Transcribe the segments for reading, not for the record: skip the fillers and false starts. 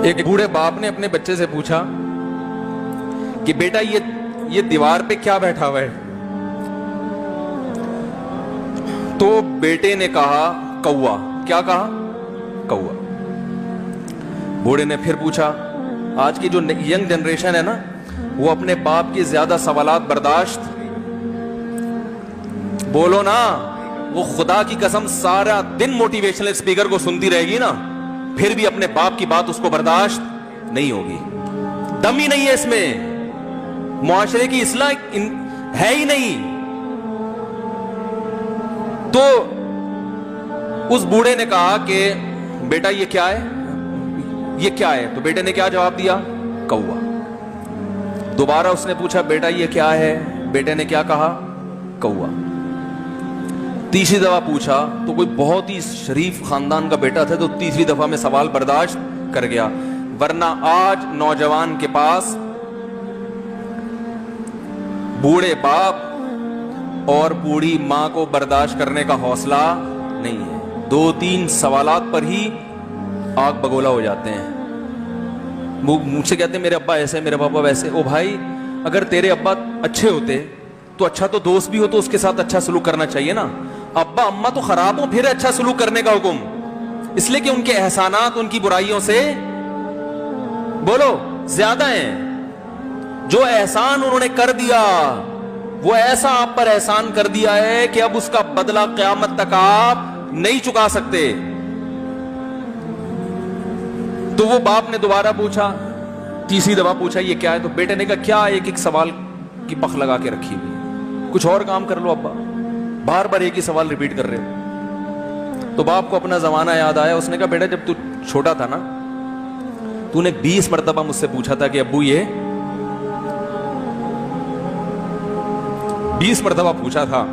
ایک بوڑھے باپ نے اپنے بچے سے پوچھا کہ بیٹا یہ دیوار پہ کیا بیٹھا ہوا ہے؟ تو بیٹے نے کہا کوا۔ کیا کہا؟ کوا۔ بوڑھے نے پھر پوچھا، آج کی جو ینگ جنریشن ہے نا، وہ اپنے باپ کی زیادہ سوالات برداشت، بولو نا، وہ خدا کی قسم سارا دن موٹیویشنل اسپیکر کو سنتی رہے گی نا، پھر بھی اپنے باپ کی بات اس کو برداشت نہیں ہوگی۔ دم ہی نہیں ہے اس میں، معاشرے کی اصلاح ہے ہی نہیں۔ تو اس بوڑھے نے کہا کہ بیٹا یہ کیا ہے؟ یہ کیا ہے؟ تو بیٹے نے کیا جواب دیا؟ کوا۔ دوبارہ اس نے پوچھا، بیٹا یہ کیا ہے؟ بیٹے نے کیا کہا؟ کوا۔ تیسری دفعہ پوچھا تو کوئی بہت ہی شریف خاندان کا بیٹا تھا، تو تیسری دفعہ میں سوال برداشت کر گیا، ورنہ آج نوجوان کے پاس بوڑھے باپ اور بوڑھی ماں کو برداشت کرنے کا حوصلہ نہیں ہے۔ 2-3 سوالات پر ہی آگ بگولا ہو جاتے ہیں۔ مجھ سے کہتے ہیں میرے ابا ایسے، میرے پاپا ویسے۔ او بھائی، اگر تیرے ابا اچھے ہوتے تو اچھا تو دوست بھی ہو تو اس کے ساتھ اچھا سلوک کرنا چاہیے نا۔ ابا اماں تو خراب ہوں، پھر اچھا سلوک کرنے کا حکم، اس لیے کہ ان کے احسانات ان کی برائیوں سے بولو زیادہ ہیں۔ جو احسان انہوں نے کر دیا، وہ ایسا آپ پر احسان کر دیا ہے کہ اب اس کا بدلہ قیامت تک آپ نہیں چکا سکتے۔ تو وہ باپ نے دوبارہ پوچھا، تیسری دفعہ پوچھا یہ کیا ہے؟ تو بیٹے نے کہا کیا ایک سوال کی پخ لگا کے رکھی ہوئی، کچھ اور کام کر لو ابا، بار بار ایک ہی سوال ریپیٹ کر رہے ہو۔ تو باپ کو اپنا زمانہ یاد آیا، اس نے کہا بیٹا جب تو چھوٹا تھا نا، تو نے 20 مرتبہ مجھ سے پوچھا تھا کہ ابو یہ 20 مرتبہ پوچھا تھا،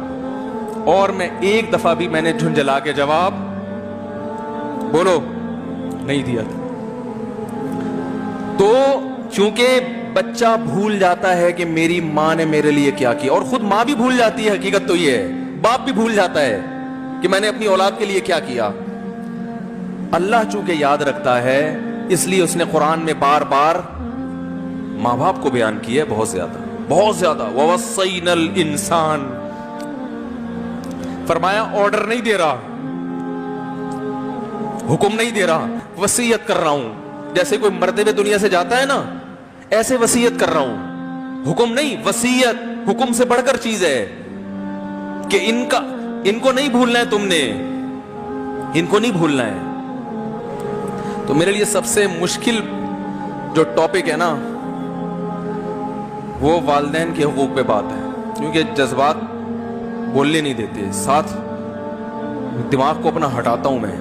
اور میں ایک دفعہ بھی میں نے جھنجھلا کے جواب بولو نہیں دیا تھا۔ تو چونکہ بچہ بھول جاتا ہے کہ میری ماں نے میرے لیے کیا کیا، اور خود ماں بھی بھول جاتی ہے، حقیقت تو یہ ہے، باپ بھی بھول جاتا ہے کہ میں نے اپنی اولاد کے لیے کیا کیا۔ اللہ چونکہ یاد رکھتا ہے، اس لیے اس نے قرآن میں بار بار ماں باپ کو بیان کیا ہے، بہت زیادہ بہت زیادہ۔ وَوَصَّيْنَا الْإِنسَانَ، فرمایا آرڈر نہیں دے رہا، حکم نہیں دے رہا، وصیت کر رہا ہوں۔ جیسے کوئی مرتے ہوئے دنیا سے جاتا ہے نا، ایسے وصیت کر رہا ہوں، حکم نہیں، وصیت حکم سے بڑھ کر چیز ہے کہ ان کو نہیں بھولنا ہے، تم نے ان کو نہیں بھولنا ہے۔ تو میرے لیے سب سے مشکل جو ٹاپک ہے نا، وہ والدین کے حقوق پہ بات ہے، کیونکہ جذبات بولنے نہیں دیتے، ساتھ دماغ کو اپنا ہٹاتا ہوں میں۔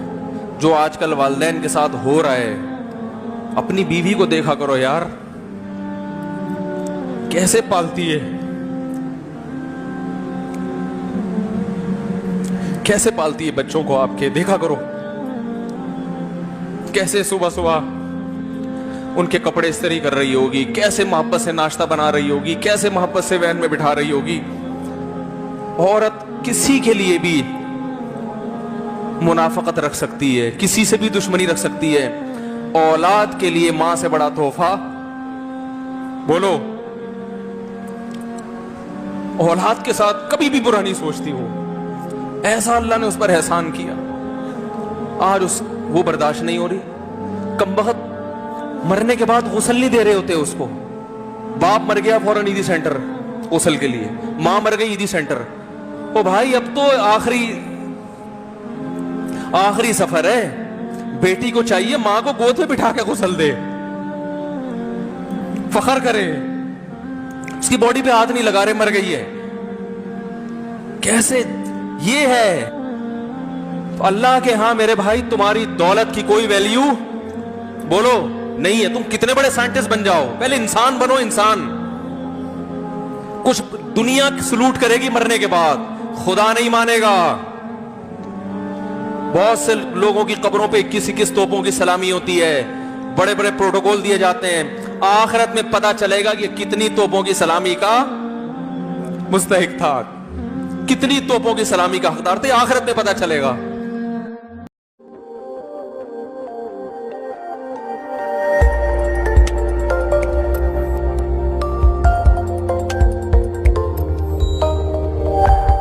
جو آج کل والدین کے ساتھ ہو رہا ہے، اپنی بیوی کو دیکھا کرو یار، کیسے پالتی ہے، کیسے پالتی ہے بچوں کو آپ کے، دیکھا کرو کیسے صبح صبح ان کے کپڑے استری کر رہی ہوگی، کیسے محبت سے ناشتہ بنا رہی ہوگی، کیسے محبت سے وین میں بٹھا رہی ہوگی۔ عورت کسی کے لیے بھی منافقت رکھ سکتی ہے، کسی سے بھی دشمنی رکھ سکتی ہے، اولاد کے لیے ماں سے بڑا تحفہ بولو، اولاد کے ساتھ کبھی بھی برا نہیں سوچتی وہ، ایسا اللہ نے اس پر احسان کیا، آج وہ برداشت نہیں ہو رہی۔ کمبخت مرنے کے بعد غسل نہیں دے رہے ہوتے اس کو، باپ مر گیا فوراً عیدی سینٹر غسل کے لیے، ماں مر گئی عیدی سینٹر۔ او بھائی اب تو آخری سفر ہے، بیٹی کو چاہیے ماں کو گود میں بٹھا کے غسل دے، فخر کرے، اس کی باڈی پہ ہاتھ نہیں لگا رہے، مر گئی ہے۔ کیسے یہ ہے اللہ کے ہاں میرے بھائی، تمہاری دولت کی کوئی ویلیو بولو نہیں ہے، تم کتنے بڑے سائنٹسٹ بن جاؤ، پہلے انسان بنو، انسان۔ کچھ دنیا سلوٹ کرے گی مرنے کے بعد، خدا نہیں مانے گا۔ بہت سے لوگوں کی قبروں پہ 21 توپوں کی سلامی ہوتی ہے، بڑے بڑے پروٹوکول دیے جاتے ہیں، آخرت میں پتا چلے گا کہ کتنی توپوں کی سلامی کا مستحق تھا۔ کتنی توپوں کی سلامی کا حقدار تھے, آخرت میں پتہ چلے گا.